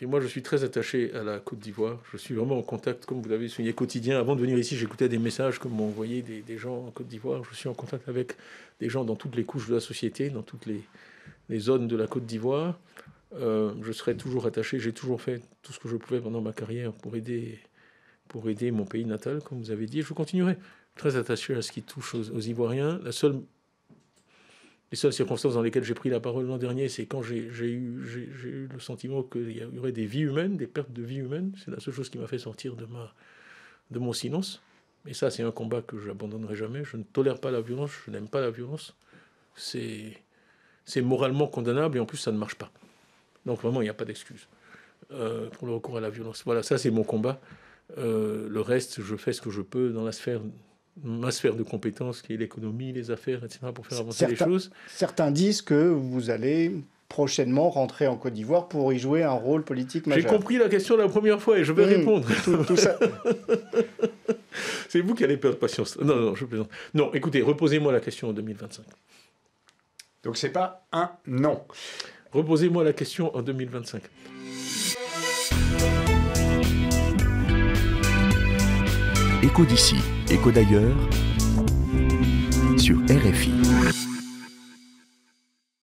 Puis moi, je suis très attaché à la Côte d'Ivoire. Je suis vraiment en contact, comme vous l'avez souligné, quotidien. Avant de venir ici, j'écoutais des messages que m'ont envoyés des gens en Côte d'Ivoire. Je suis en contact avec des gens dans toutes les couches de la société, dans toutes les zones de la Côte d'Ivoire. Je serai toujours attaché. J'ai toujours fait tout ce que je pouvais pendant ma carrière pour aider mon pays natal, comme vous avez dit. Je continuerai très attaché à ce qui touche aux Ivoiriens. Les seules circonstances dans lesquelles j'ai pris la parole l'an dernier, c'est quand j'ai eu le sentiment qu'il y aurait des vies humaines, des pertes de vies humaines. C'est la seule chose qui m'a fait sortir de mon silence. Et ça, c'est un combat que je n'abandonnerai jamais. Je ne tolère pas la violence, je n'aime pas la violence. C'est moralement condamnable et en plus, ça ne marche pas. Donc vraiment, il n'y a pas d'excuse pour le recours à la violence. Voilà, ça, c'est mon combat. Le reste, je fais ce que je peux dans ma sphère de compétences, qui est l'économie, les affaires, etc., pour faire avancer les choses. Certains disent que vous allez prochainement rentrer en Côte d'Ivoire pour y jouer un rôle politique majeur. J'ai compris la question la première fois et je vais répondre. Tout ça. C'est vous qui allez perdre patience. Non, je plaisante. Non, écoutez, reposez-moi la question en 2025. Donc c'est pas un non. Reposez-moi la question en 2025. Écho d'ici, écho d'ailleurs, sur RFI.